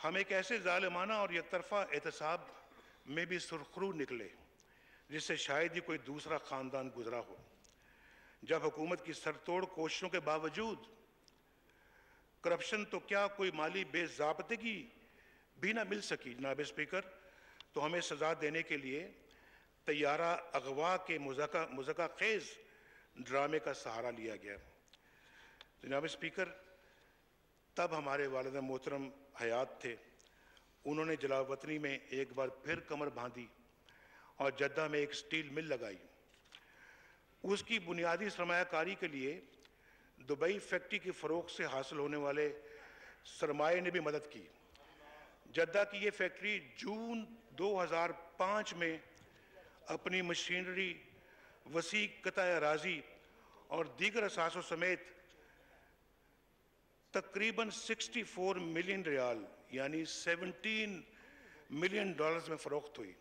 हम एक ऐसे जालिमाना और एकतरफा एहतसाब में भी सुरखरू निकले जिससे शायद ही कोई दूसरा ख़ानदान गुजरा हो, जब हुकूमत की सरतोड़ कोशिशों के बावजूद करप्शन तो क्या कोई माली बेज़ाब्तगी भी ना मिल सकी। जनाब स्पीकर, तो हमें सज़ा देने के लिए तैयारा अगवा के मुज़क्का खेज़ ड्रामे का सहारा लिया गया। जनाब स्पीकर, तब हमारे वालिद मोहतरम हयात थे। उन्होंने जलावतनी में एक बार फिर कमर बांधी और जद्दा में एक स्टील मिल लगाई। उसकी बुनियादी सरमायाकारी के लिए दुबई फैक्ट्री की फ़रोख्त से हासिल होने वाले सरमाए ने भी मदद की। जद्दा की ये फैक्ट्री जून 2005 में अपनी मशीनरी, वसी कताए अराज़ी और दीगर असासों समेत तकरीबन 64 मिलियन रियाल यानी 17 मिलियन डॉलर्स में फ़रोख्त हुई।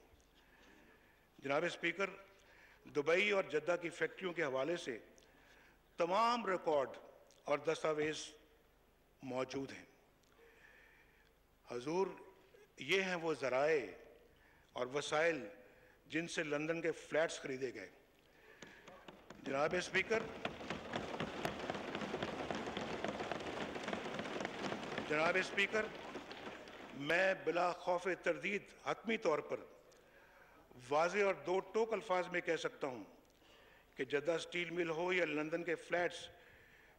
जनाब स्पीकर, दुबई और जद्दा की फैक्ट्रियों के हवाले से तमाम रिकॉर्ड और दस्तावेज़ मौजूद हैं। हजूर, ये हैं वो ज़राए और वसाइल जिनसे लंदन के फ्लैट्स खरीदे गए। जनाब स्पीकर, मैं बिला खौफ तरदीद हतमी तौर पर वाज़े और दो टोक अल्फाज में कह सकता हूँ कि जद्दा स्टील मिल हो या लंदन के फ्लैट्स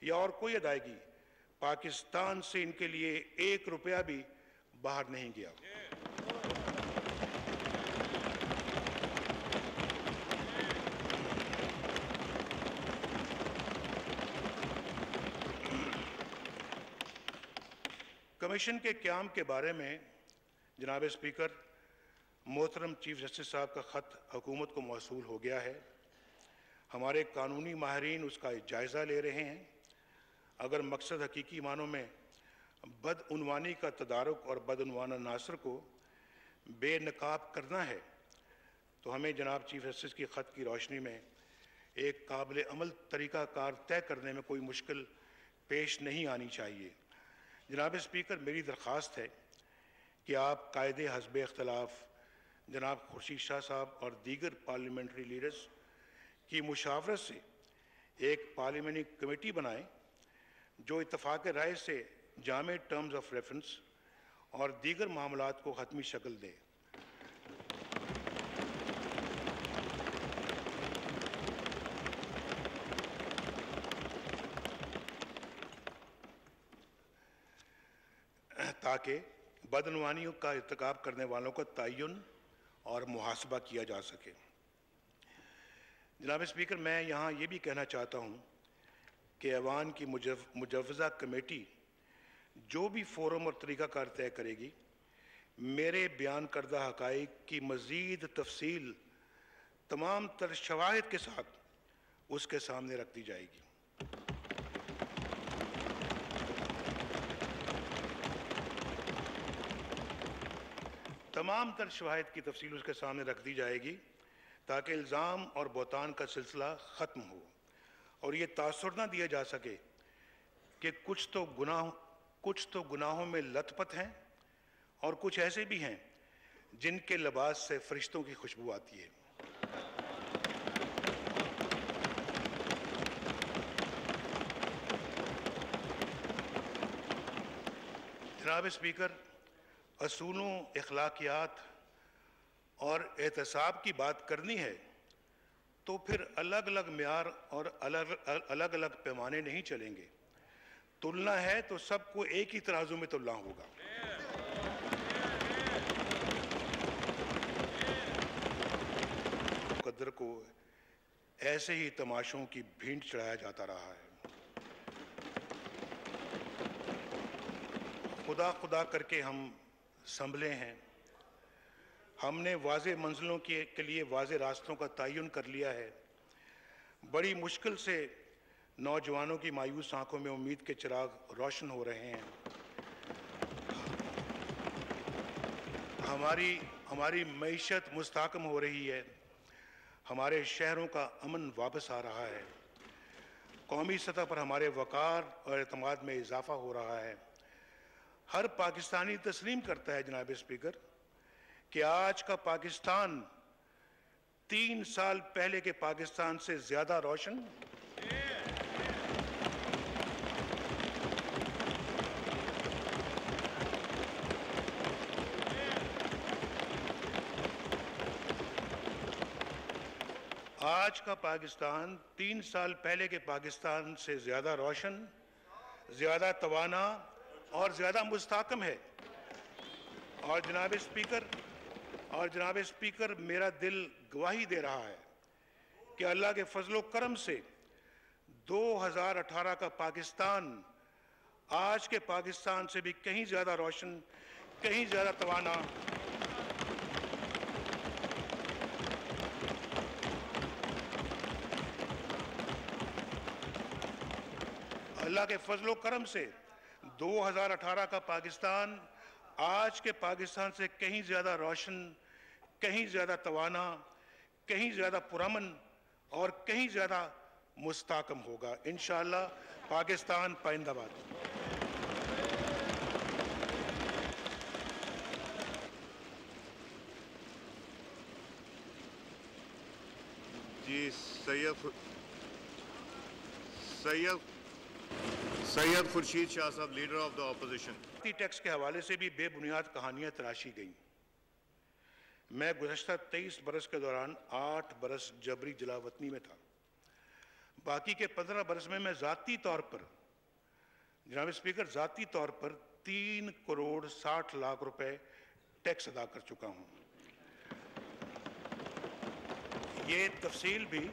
या और कोई अदायगी, पाकिस्तान से इनके लिए 1 रुपया भी बाहर नहीं गया। कमीशन के क़याम के बारे में जनाब स्पीकर, मोहतरम चीफ जस्टिस साहब का ख़त हुकूमत को मौसूल हो गया है। हमारे कानूनी माहिरीन उसका जायज़ा ले रहे हैं। अगर मकसद हकीकी मानों में बदउनवानी का तदारुक और बदउनवाना नासर को बेनकाब करना है तो हमें जनाब चीफ जस्टिस की ख़त की रोशनी में एक काबिल अमल तरीक़ाकार तय करने में कोई मुश्किल पेश नहीं आनी चाहिए। जनाब स्पीकर, मेरी दरख्वास्त है कि आप कायदे हस्ब इख्तलाफ जनाब खुर्शीद शाह साहब और दीगर पार्लियामेंट्री लीडर्स की मुशावरत से एक पार्लियामेंट्री कमेटी बनाएं जो इत्तफाक राय से जामे टर्म्स ऑफ रेफरेंस और दीगर मामलात को हतमी शक्ल दे। ताकि बदनवानियों का इर्तिकाब करने वालों का तयन और मुहासबा किया जा सके। जनाब स्पीकर, मैं यहाँ ये भी कहना चाहता हूँ कि ऐवान की मुजव्वज़ा कमेटी जो भी फ़ोरम और तरीक़ाकार तय करेगी, मेरे बयान करदा हक़ाइक़ की मज़ीद तफसील तमाम तर शवाहिद के साथ उसके सामने रख दी जाएगी। तमाम तर शवाहिद की तफसील उसके सामने रख दी जाएगी ताकि इल्ज़ाम और बहतान का सिलसिला ख़त्म हो और ये तासुर ना दिया जा सके कि कुछ तो गुनाहों में लथपथ हैं और कुछ ऐसे भी हैं जिनके लिबास से फरिश्तों की खुशबू आती है। जनाब स्पीकर, असूलों, अखलाकियात और एहतसाब की बात करनी है तो फिर अलग अलग म्यार और अलग अलग पैमाने नहीं चलेंगे। तुलना है तो सबको एक ही तराजू में तुलना होगा। मुकद्दर को ऐसे ही तमाशों की भींट चढ़ाया जाता रहा है। खुदा खुदा करके हम संभले हैं। हमने वाज़े मंजिलों के लिए वाज़े रास्तों का तयन कर लिया है। बड़ी मुश्किल से नौजवानों की मायूस आंखों में उम्मीद के चिराग रोशन हो रहे हैं। हमारी मईशत मुस्तहकम हो रही है। हमारे शहरों का अमन वापस आ रहा है। कौमी सतह पर हमारे वक़ार और एतमाद में इजाफ़ा हो रहा है। हर पाकिस्तानी तस्लीम करता है जनाब स्पीकर कि आज का पाकिस्तान 3 साल पहले के पाकिस्तान से ज्यादा रोशन, आज का पाकिस्तान 3 साल पहले के पाकिस्तान से ज्यादा रोशन, ज्यादा तवाना और ज्यादा मुस्तहकम है। और जनाब स्पीकर मेरा दिल गवाही दे रहा है कि अल्लाह के फजलो करम से 2018 का पाकिस्तान आज के पाकिस्तान से भी कहीं ज्यादा रोशन, कहीं ज्यादा तवाना, अल्लाह के फजलो करम से 2018 का पाकिस्तान आज के पाकिस्तान से कहीं ज्यादा रोशन, कहीं ज्यादा तवाना, कहीं ज्यादा पुरअमन और कहीं ज्यादा मुस्तहकम होगा। इंशाअल्लाह। पाकिस्तान पाइंदाबाद। जी सैयद खुर्शीद शाह साहब, leader of the opposition. Tax के हवाले से भी बेबुनियाद कहानियां तराशी गईं। मैं गुज़श्ता 23 बरस के दौरान 8 बरस जबरी जलावतनी में था। बाकी के 15 बरस में मैं ज़ाती तौर पर, जनाब स्पीकर, ज़ाती तौर पर 3 करोड़ 60 लाख रुपए टैक्स अदा कर चुका हूं। ये तफसील भी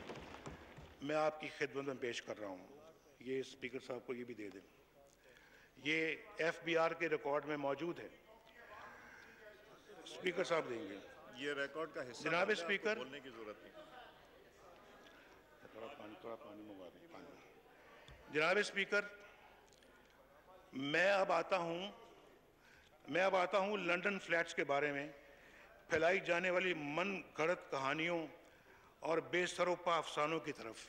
मैं आपकी खिदमत में पेश कर रहा हूं। ये स्पीकर साहब को ये भी दे दें। ये FBR के रिकॉर्ड में मौजूद है। स्पीकर साहब देंगे। ये रिकॉर्ड का हिस्सा जनाब स्पीकर, बोलने की जरूरत नहीं। थोड़ा पानी मंगवा दें, पानी। जनाब स्पीकर, मैं अब आता हूं लंदन फ्लैट्स के बारे में फैलाई जाने वाली मन गढ़ंत कहानियों और बेसरोपा अफसानों की तरफ।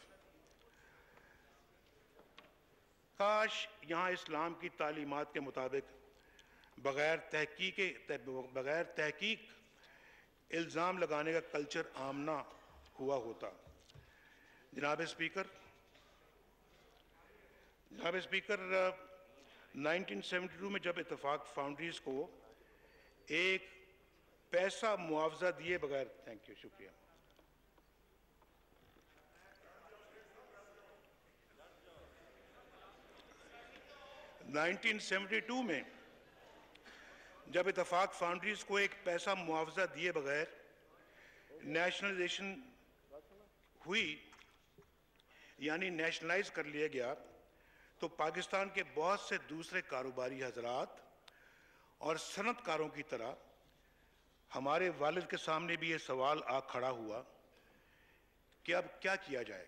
काश यहाँ इस्लाम की तालीमात के मुताबिक बगैर तहकीक इल्ज़ाम लगाने का कल्चर आमना हुआ होता। जनाब स्पीकर, 1972 में जब इत्तेफाक फाउंड्रीज को एक पैसा मुआवजा दिए बगैर, थैंक यू, शुक्रिया, में जब इत्तेफाक फाउंड्रीज को एक पैसा मुआवजा दिए बगैर नेशनलाइजेशन हुई, यानी नेशनलाइज कर लिया गया, तो पाकिस्तान के बहुत से दूसरे कारोबारी हजरात और सनतकारों की तरह हमारे वालिद के सामने भी ये सवाल आ खड़ा हुआ कि अब क्या किया जाए।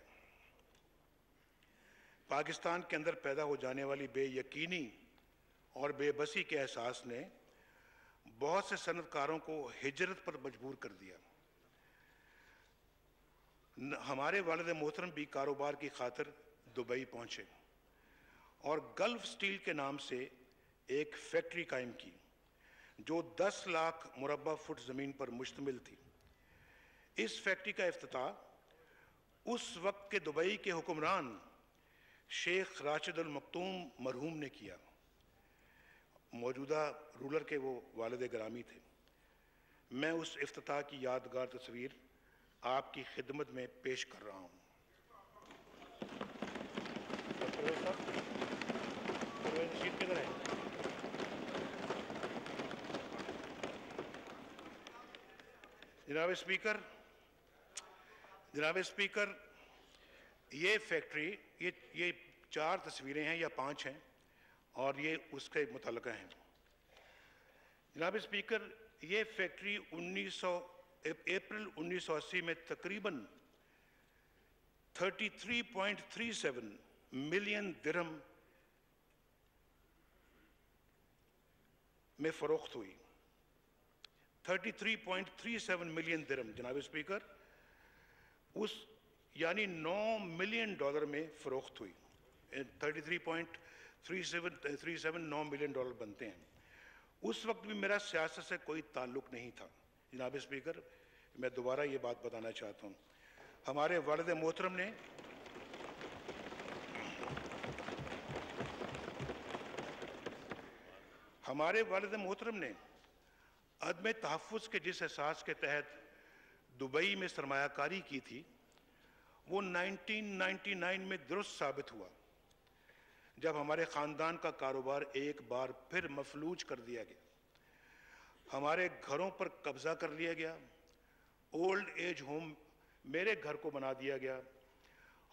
पाकिस्तान के अंदर पैदा हो जाने वाली बेयकीनी और बेबसी के एहसास ने बहुत से सनतकारों को हिजरत पर मजबूर कर दिया। हमारे वालिद मोहतरम भी कारोबार की खातिर दुबई पहुंचे और गल्फ स्टील के नाम से एक फैक्ट्री कायम की जो 10 लाख मुरब्बा फुट ज़मीन पर मुश्तमिल थी। इस फैक्ट्री का इफ्तिताह उस वक्त के दुबई के हुक्मरान शेख राशिद अल मखतूम मरहूम ने किया। मौजूदा रूलर के वो वालिद ग्रामी थे। मैं उस इफ्तिताह की यादगार तस्वीर आपकी खिदमत में पेश कर रहा हूँ। किधर है? जनाब स्पीकर, ये फैक्ट्री, ये 4 तस्वीरें हैं या 5 हैं और ये उसके मुतल्लिक़ हैं। जनाब स्पीकर, ये फैक्ट्री अप्रैल 1980 में तकरीबन 33.37 मिलियन दिरहम में फरोख्त हुई। 33.37 मिलियन दिरहम जनाब स्पीकर, उस यानी $9 मिलियन में फरोख्त हुई। 33.37 $9 मिलियन बनते हैं। उस वक्त भी मेरा सियासत से कोई ताल्लुक नहीं था। जनाब स्पीकर, मैं दोबारा ये बात बताना चाहता हूँ, हमारे वालिद मोहतरम ने अदम तहफ़्फ़ुज़ के जिस एहसास के तहत दुबई में सरमायाकारी की थी, वो 1999 में दुरुस्त साबित हुआ, जब हमारे ख़ानदान का कारोबार एक बार फिर मफलूज कर दिया गया, हमारे घरों पर कब्ज़ा कर लिया गया, ओल्ड एज होम मेरे घर को बना दिया गया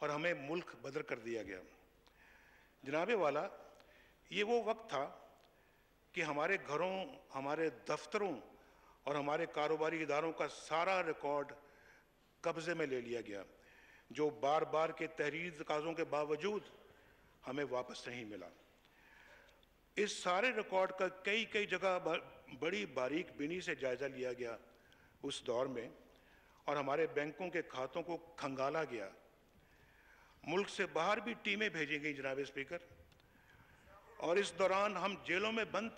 और हमें मुल्क बदर कर दिया गया। जनाबे वाला, ये वो वक्त था कि हमारे घरों, हमारे दफ्तरों और हमारे कारोबारी इदारों का सारा रिकॉर्ड कब्ज़े में ले लिया गया, जो बार बार के तहरीर तकाज़ों के बावजूद हमें वापस नहीं मिला। इस सारे रिकॉर्ड का कई जगह बड़ी बारीक बीनी से जायज़ा लिया गया उस दौर में, और हमारे बैंकों के खातों को खंगाला गया। मुल्क से बाहर भी टीमें भेजी गई जनाब स्पीकर, और इस दौरान हम जेलों में बंद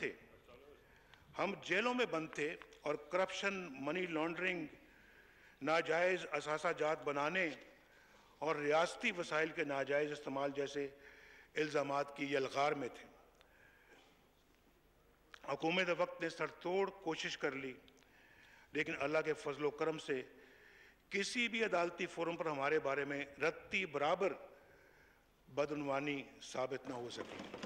थे और करप्शन, मनी लॉन्ड्रिंग, नाजायज़ असासा जात बनाने और रियासती वसाइल के नाजायज़ इस्तेमाल जैसे इल्ज़ामात की यलगार में थे। हुकूमत वक्त ने सरतोड़ कोशिश कर ली, लेकिन अल्लाह के फजल व करम से किसी भी अदालती फोरम पर हमारे बारे में रत्ती बराबर बदउनवानी साबित न हो सकी।